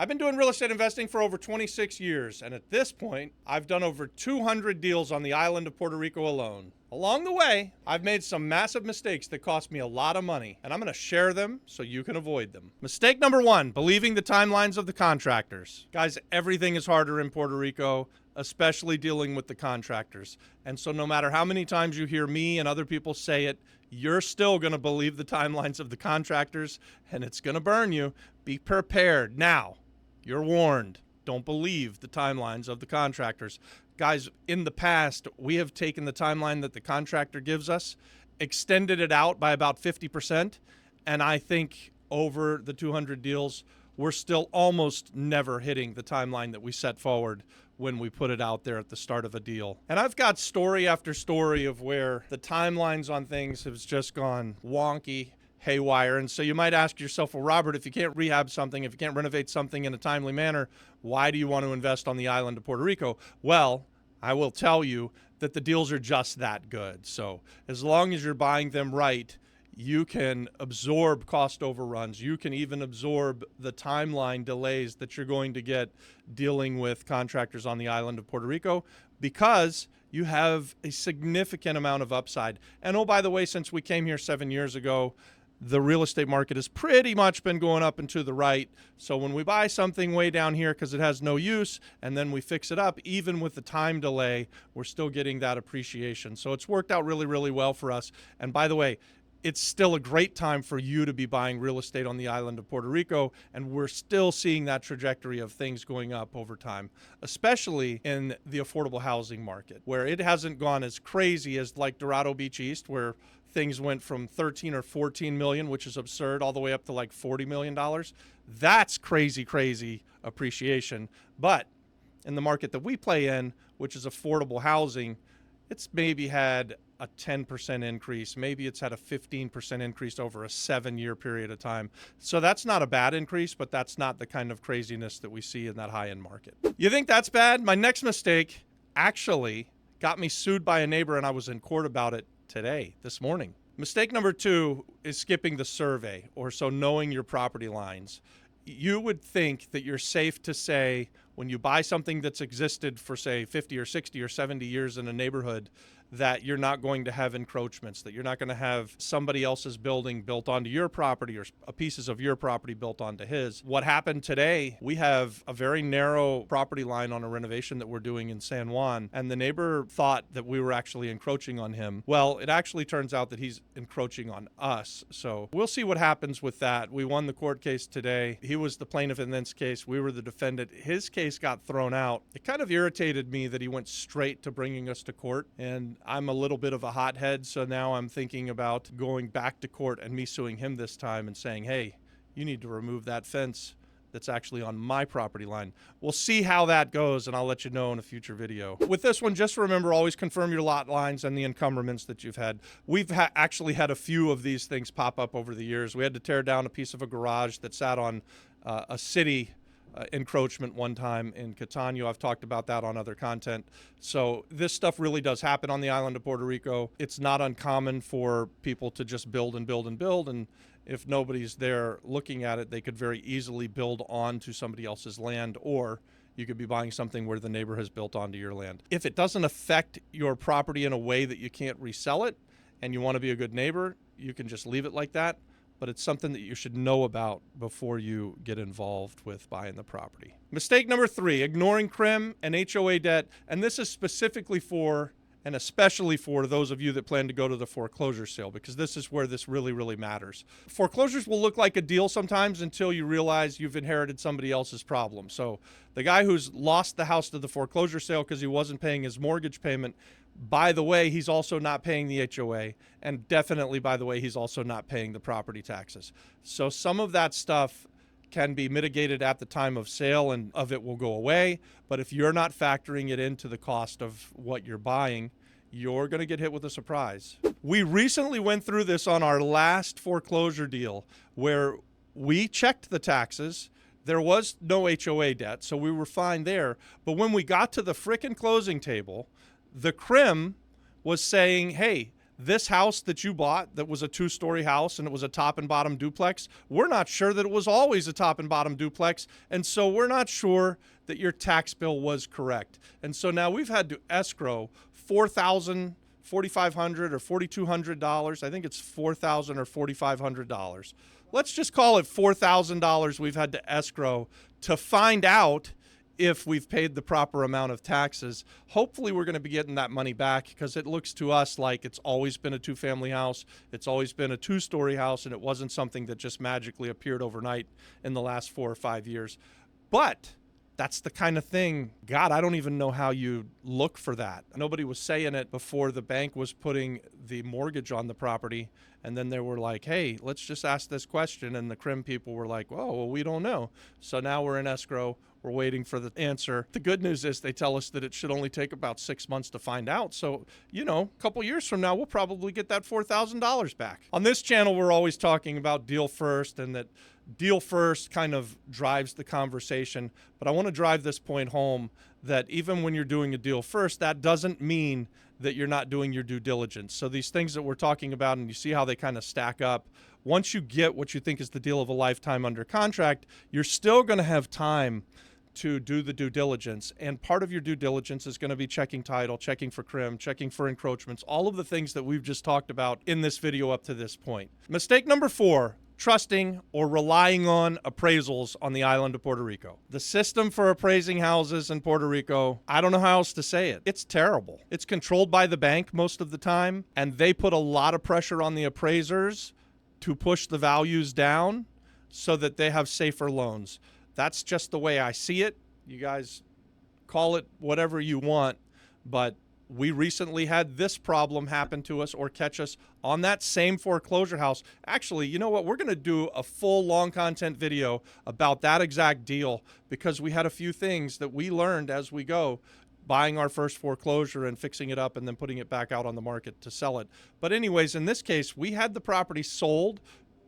I've been doing real estate investing for over 26 years, and at this point, I've done over 200 deals on the island of Puerto Rico alone. Along the way, I've made some massive mistakes that cost me a lot of money, and I'm going to share them so you can avoid them. Mistake number one, believing the timelines of the contractors. Guys, everything is harder in Puerto Rico, especially dealing with the contractors. And so no matter how many times you hear me and other people say it, you're still going to believe the timelines of the contractors, and it's going to burn you. Be prepared. Now, you're warned. Don't believe the timelines of the contractors. Guys, in the past, we have taken the timeline that the contractor gives us, extended it out by about 50%, and I think over the 200 deals, we're still almost never hitting the timeline that we set forward when we put it out there at the start of a deal. And I've got story after story of where the timelines on things have just gone wonky, haywire. And so you might ask yourself, well, Robert, if you can't rehab something, if you can't renovate something in a timely manner, why do you want to invest on the island of Puerto Rico? Well, I will tell you that the deals are just that good. So as long as you're buying them right, you can absorb cost overruns. You can even absorb the timeline delays that you're going to get dealing with contractors on the island of Puerto Rico, because you have a significant amount of upside. And oh, by the way, since we came here 7 years ago, the real estate market has pretty much been going up and to the right. So when we buy something way down here because it has no use, and then we fix it up, even with the time delay, we're still getting that appreciation. So it's worked out really, really well for us. And by the way, it's still a great time for you to be buying real estate on the island of Puerto Rico, and we're still seeing that trajectory of things going up over time, especially in the affordable housing market, where it hasn't gone as crazy as like Dorado Beach East, where things went from 13 or 14 million, which is absurd, all the way up to like $40 million. That's crazy, crazy appreciation. But in the market that we play in, which is affordable housing, it's maybe had a 10% increase. Maybe it's had a 15% increase over a 7-year period of time. So that's not a bad increase, but that's not the kind of craziness that we see in that high-end market. You think that's bad? My next mistake actually got me sued by a neighbor, and I was in court about it this morning. Mistake number two is skipping the survey, or so knowing your property lines. You would think that you're safe to say when you buy something that's existed for, say, 50 or 60 or 70 years in a neighborhood, that you're not going to have encroachments, that you're not going to have somebody else's building built onto your property or pieces of your property built onto his. What happened today, we have a very narrow property line on a renovation that we're doing in San Juan, and the neighbor thought that we were actually encroaching on him. Well, it actually turns out that he's encroaching on us. So we'll see what happens with that. We won the court case today. He was the plaintiff in this case. We were the defendant. His case got thrown out. It kind of irritated me that he went straight to bringing us to court, and I'm a little bit of a hothead, so now I'm thinking about going back to court and me suing him this time and saying, hey, you need to remove that fence that's actually on my property line. We'll see how that goes, and I'll let you know in a future video. With this one, just remember, always confirm your lot lines and the encumbrments that you've had. We've actually had a few of these things pop up over the years. We had to tear down a piece of a garage that sat on a city encroachment one time in Catania. I've talked about that on other content. So this stuff really does happen on the island of Puerto Rico. It's not uncommon for people to just build and build and build, and if nobody's there looking at it, they could very easily build onto somebody else's land, or you could be buying something where the neighbor has built onto your land. If it doesn't affect your property in a way that you can't resell it, and you want to be a good neighbor, you can just leave it like that. But it's something that you should know about before you get involved with buying the property. Mistake number three, ignoring CRIM and HOA debt. And this is specifically for, and especially for those of you that plan to go to the foreclosure sale, because this is where this really, really matters. Foreclosures will look like a deal sometimes until you realize you've inherited somebody else's problem. So the guy who's lost the house to the foreclosure sale because he wasn't paying his mortgage payment, by the way, he's also not paying the HOA, and definitely, by the way, he's also not paying the property taxes. So some of that stuff can be mitigated at the time of sale, and of it will go away. But if you're not factoring it into the cost of what you're buying, you're going to get hit with a surprise. We recently went through this on our last foreclosure deal, where we checked the taxes. There was no HOA debt, so we were fine there. But when we got to the frickin' closing table, the CRIM was saying, hey, This house that you bought that was a 2-story house and it was a top and bottom duplex, we're not sure that it was always a top and bottom duplex, and so we're not sure that your tax bill was correct. And so now we've had to escrow $4,000, $4,500 or $4,200. I think it's $4,000 or $4,500. Let's just call it $4,000 we've had to escrow to find out if we've paid the proper amount of taxes. Hopefully we're going to be getting that money back, because it looks to us like it's always been a 2-family house. It's always been a 2-story house, and it wasn't something that just magically appeared overnight in the last 4 or 5 years. But that's the kind of thing, God, I don't even know how you look for that. Nobody was saying it before the bank was putting the mortgage on the property. And then they were like, hey, let's just ask this question. And the CRIM people were like, well, we don't know. So now we're in escrow. We're waiting for the answer. The good news is they tell us that it should only take about 6 months to find out. So, a couple years from now, we'll probably get that $4,000 back. On this channel, we're always talking about deal first, and that deal first kind of drives the conversation. But I want to drive this point home, that even when you're doing a deal first, that doesn't mean that you're not doing your due diligence. So these things that we're talking about, and you see how they kind of stack up, once you get what you think is the deal of a lifetime under contract, you're still going to have time to do the due diligence. And part of your due diligence is going to be checking title, checking for CRIM, checking for encroachments, all of the things that we've just talked about in this video up to this point. Mistake number 4, trusting or relying on appraisals on the island of Puerto Rico. The system for appraising houses in Puerto Rico, I don't know how else to say it. It's terrible. It's controlled by the bank most of the time, and they put a lot of pressure on the appraisers to push the values down so that they have safer loans. That's just the way I see it. You guys call it whatever you want, but we recently had this problem happen to us or catch us on that same foreclosure house. Actually, you know what? We're going to do a full long content video about that exact deal, because we had a few things that we learned as we go, buying our first foreclosure and fixing it up and then putting it back out on the market to sell it. But anyways, in this case, we had the property sold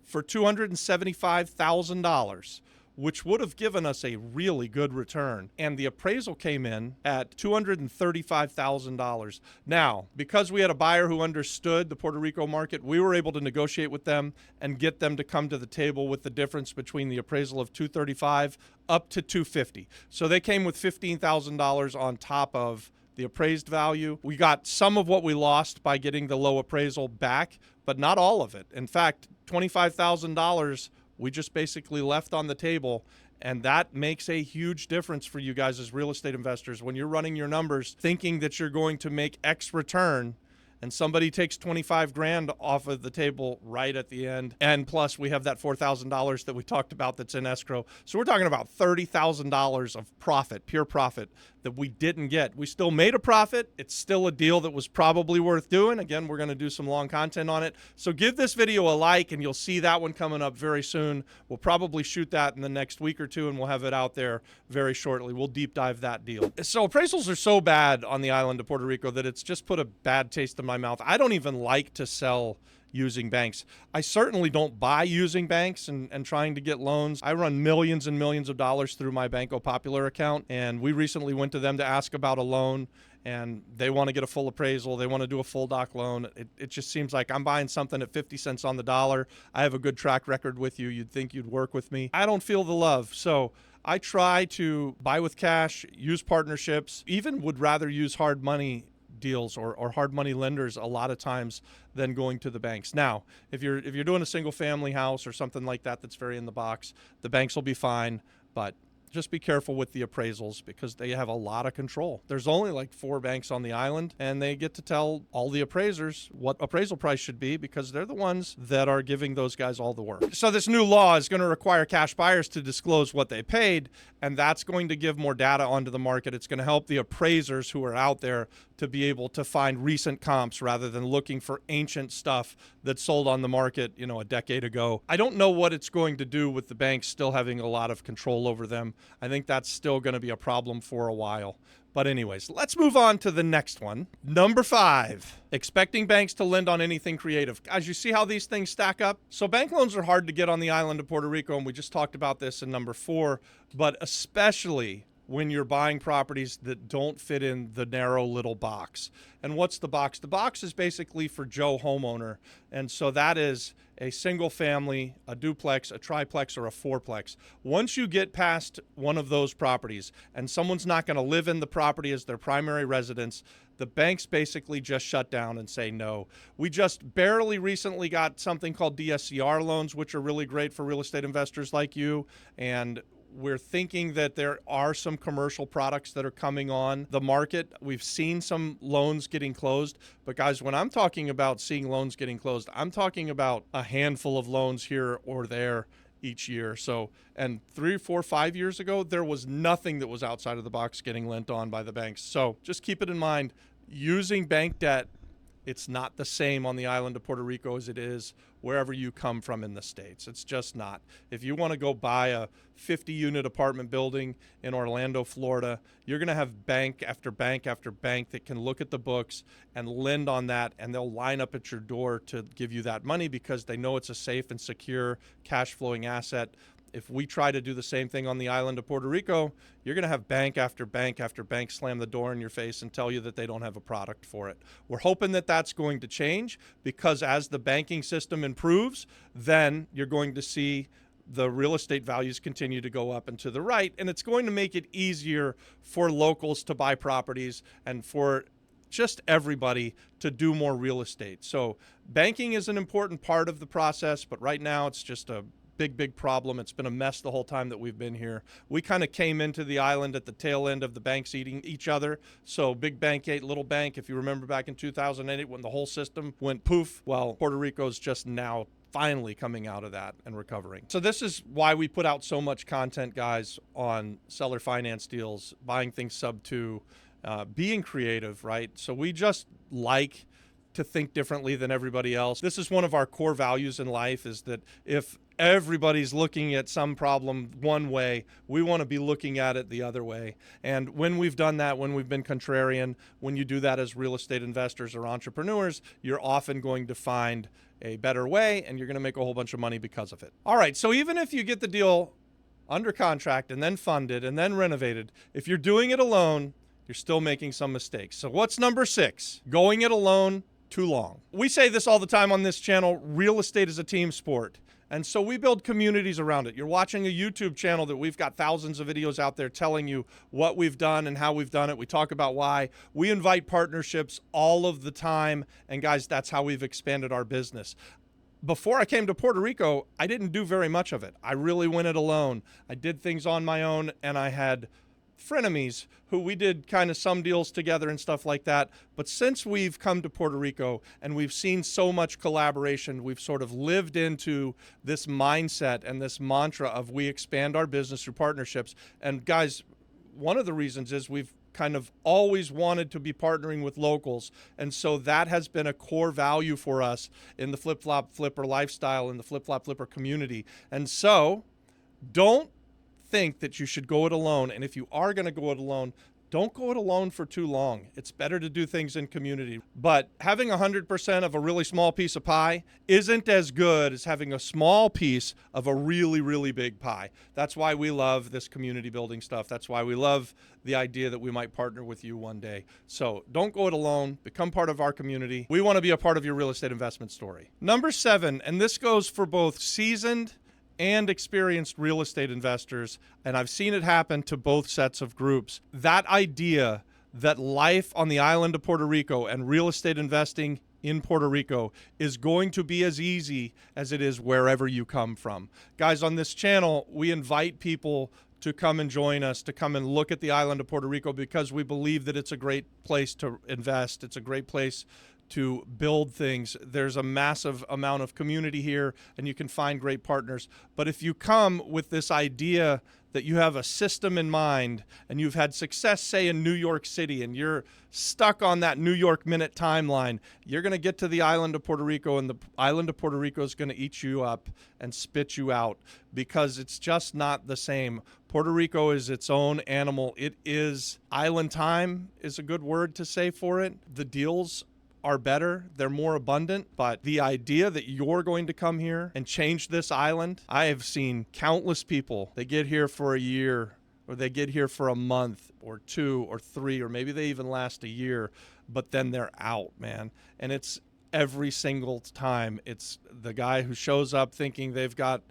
for $275,000. Which would have given us a really good return. And the appraisal came in at $235,000. Now, because we had a buyer who understood the Puerto Rico market, we were able to negotiate with them and get them to come to the table with the difference between the appraisal of $235,000 up to $250,000. So they came with $15,000 on top of the appraised value. We got some of what we lost by getting the low appraisal back, but not all of it. In fact, $25,000 we just basically left on the table, and that makes a huge difference for you guys as real estate investors. When you're running your numbers thinking that you're going to make X return, and somebody takes 25 grand off of the table right at the end, and plus we have that $4,000 that we talked about that's in escrow. So we're talking about $30,000 of profit, pure profit, that we didn't get. We still made a profit. It's still a deal that was probably worth doing. Again, we're going to do some long content on it. So give this video a like, and you'll see that one coming up very soon. We'll probably shoot that in the next week or two, and we'll have it out there very shortly. We'll deep dive that deal. So appraisals are so bad on the island of Puerto Rico that it's just put a bad taste in my mouth. I don't even like to sell using banks. I certainly don't buy using banks and trying to get loans. I run millions and millions of dollars through my Banco Popular account, and we recently went to them to ask about a loan, and they want to get a full appraisal. They want to do a full doc loan. It just seems like I'm buying something at 50 cents on the dollar. I have a good track record with you. You'd think you'd work with me. I don't feel the love. So I try to buy with cash, use partnerships, even would rather use hard money deals or hard money lenders a lot of times than going to the banks. Now, if you're doing a single family house or something like that that's very in the box, the banks will be fine, but just be careful with the appraisals because they have a lot of control. There's only like 4 banks on the island, and they get to tell all the appraisers what appraisal price should be because they're the ones that are giving those guys all the work. So this new law is going to require cash buyers to disclose what they paid, and that's going to give more data onto the market. It's going to help the appraisers who are out there to be able to find recent comps rather than looking for ancient stuff that sold on the market, a decade ago. I don't know what it's going to do with the banks still having a lot of control over them. I think that's still going to be a problem for a while. But anyways, let's move on to the next one. Number 5, expecting banks to lend on anything creative. Guys, you see how these things stack up? So bank loans are hard to get on the island of Puerto Rico, and we just talked about this in number 4, but especially when you're buying properties that don't fit in the narrow little box. And what's the box? The box is basically for Joe homeowner. And so that is a single family, a duplex, a triplex, or a fourplex. Once you get past one of those properties and someone's not going to live in the property as their primary residence, the banks basically just shut down and say no. We just barely recently got something called DSCR loans, which are really great for real estate investors like you. And we're thinking that there are some commercial products that are coming on the market. We've seen some loans getting closed. But guys, when I'm talking about seeing loans getting closed, I'm talking about a handful of loans here or there each year. So, and 3, 4, 5 years ago, there was nothing that was outside of the box getting lent on by the banks. So just keep it in mind, using bank debt, it's not the same on the island of Puerto Rico as it is wherever you come from in the States. It's just not. If you want to go buy a 50-unit apartment building in Orlando, Florida, you're going to have bank after bank after bank that can look at the books and lend on that, and they'll line up at your door to give you that money because they know it's a safe and secure cash flowing asset. If we try to do the same thing on the island of Puerto Rico, you're going to have bank after bank after bank slam the door in your face and tell you that they don't have a product for it. We're hoping that that's going to change because as the banking system improves, then you're going to see the real estate values continue to go up and to the right, and it's going to make it easier for locals to buy properties and for just everybody to do more real estate. So banking is an important part of the process, but right now it's just a big problem. It's been a mess the whole time that we've been here. We kind of came into the island at the tail end of the banks eating each other. So big bank ate little bank. If you remember back in 2008 when the whole system went poof, well, Puerto Rico's just now finally coming out of that and recovering. So this is why we put out so much content, guys, on seller finance deals, buying things sub 2, being creative, right? So we just like to think differently than everybody else. This is one of our core values in life, is that if everybody's looking at some problem one way, we want to be looking at it the other way. And when we've done that, when we've been contrarian, when you do that as real estate investors or entrepreneurs, you're often going to find a better way and you're going to make a whole bunch of money because of it. All right, so even if you get the deal under contract and then funded and then renovated, if you're doing it alone, you're still making some mistakes. So what's number 6? Going it alone too long. We say this all the time on this channel, real estate is a team sport. And so we build communities around it. You're watching a YouTube channel that we've got thousands of videos out there telling you what we've done and how we've done it. We talk about why. We invite partnerships all of the time. And guys, that's how we've expanded our business. Before I came to Puerto Rico, I didn't do very much of it. I really went it alone. I did things on my own, and I had frenemies who we did kind of some deals together and stuff like that. But since we've come to Puerto Rico and we've seen so much collaboration, we've sort of lived into this mindset and this mantra of we expand our business through partnerships. And guys, one of the reasons is we've kind of always wanted to be partnering with locals. And so that has been a core value for us in the flip-flop flipper lifestyle, in the flip-flop flipper community. And so don't think that you should go it alone. And if you are going to go it alone, don't go it alone for too long. It's better to do things in community. But having 100% of a really small piece of pie isn't as good as having a small piece of a really, really big pie. That's why we love this community building stuff. That's why we love the idea that we might partner with you one day. So don't go it alone. Become part of our community. We want to be a part of your real estate investment story. Number 7, and this goes for both seasoned and experienced real estate investors, and I've seen it happen to both sets of groups. That idea that life on the island of Puerto Rico and real estate investing in Puerto Rico is going to be as easy as it is wherever you come from. Guys, on this channel, we invite people to come and join us, to come and look at the island of Puerto Rico because we believe that it's a great place to invest. It's a great place to build things. There's a massive amount of community here and you can find great partners. But if you come with this idea that you have a system in mind and you've had success, say, in New York City, and you're stuck on that New York minute timeline, you're going to get to the island of Puerto Rico and the island of Puerto Rico is going to eat you up and spit you out because it's just not the same. Puerto Rico is its own animal. It is island time is a good word to say for it. The deals are better, they're more abundant, but the idea that you're going to come here and change this island, I have seen countless people, they get here for a year or they get here for a month or 2 or 3, or maybe they even last a year, but then they're out, man. And it's every single time. It's the guy who shows up thinking they've got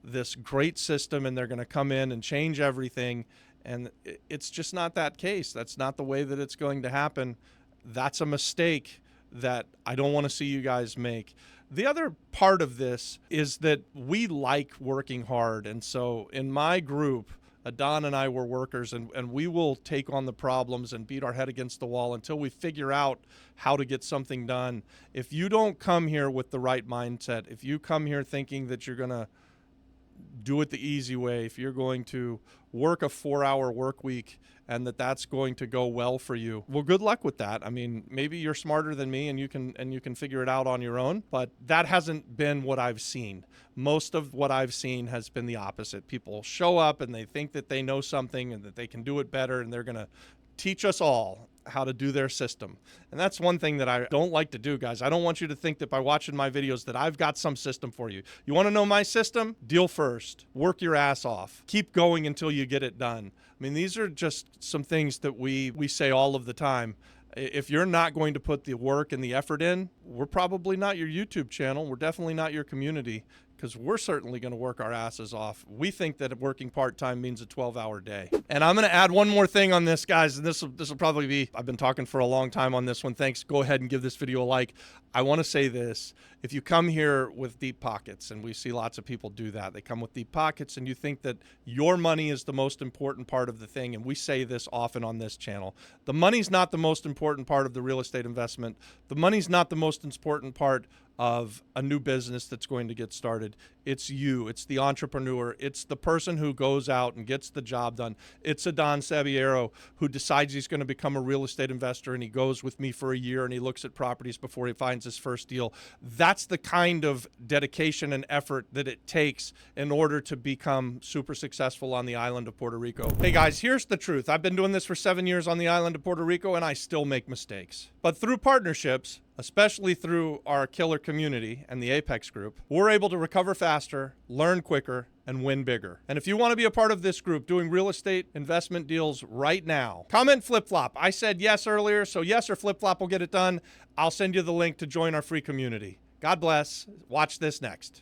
this great system and they're going to come in and change everything. And it's just not that case. That's not the way that it's going to happen. That's a mistake that I don't want to see you guys make. The other part of this is that we like working hard. And so in my group, Don and I were workers, and we will take on the problems and beat our head against the wall until we figure out how to get something done. If you don't come here with the right mindset, if you come here thinking that you're going to do it the easy way, if you're going to work a 4-hour work week and that's going to go well for you, well, good luck with that. I mean, maybe you're smarter than me and you can figure it out on your own, but that hasn't been what I've seen. Most of what I've seen has been the opposite. People show up and they think that they know something and that they can do it better, and they're going to teach us all how to do their system. And that's one thing that I don't like to do, guys. I don't want you to think that by watching my videos that I've got some system for you. You want to know my system? Deal first. Work your ass off. Keep going until you get it done. I mean, these are just some things that we say all of the time. If you're not going to put the work and the effort in, we're probably not your YouTube channel. We're definitely not your community, because we're certainly going to work our asses off. We think that working part-time means a 12-hour day. And I'm going to add one more thing on this, guys, and this will probably be, I've been talking for a long time on this one. Thanks. Go ahead and give this video a like. I want to say this. If you come here with deep pockets, and we see lots of people do that, they come with deep pockets, and you think that your money is the most important part of the thing, and we say this often on this channel. The money's not the most important part of the real estate investment. The money's not the most important part of a new business that's going to get started. It's you. It's the entrepreneur. It's the person who goes out and gets the job done. It's a Don Sabiero who decides he's going to become a real estate investor, and he goes with me for a year and he looks at properties before he finds his first deal. That's the kind of dedication and effort that it takes in order to become super successful on the island of Puerto Rico. Hey guys, here's the truth. I've been doing this for 7 years on the island of Puerto Rico, and I still make mistakes. But through partnerships, especially through our killer community and the Apex group, we're able to recover faster, learn quicker, and win bigger. And if you want to be a part of this group doing real estate investment deals right now, comment flip-flop. I said yes earlier, so yes or flip-flop will get it done. I'll send you the link to join our free community. God bless. Watch this next.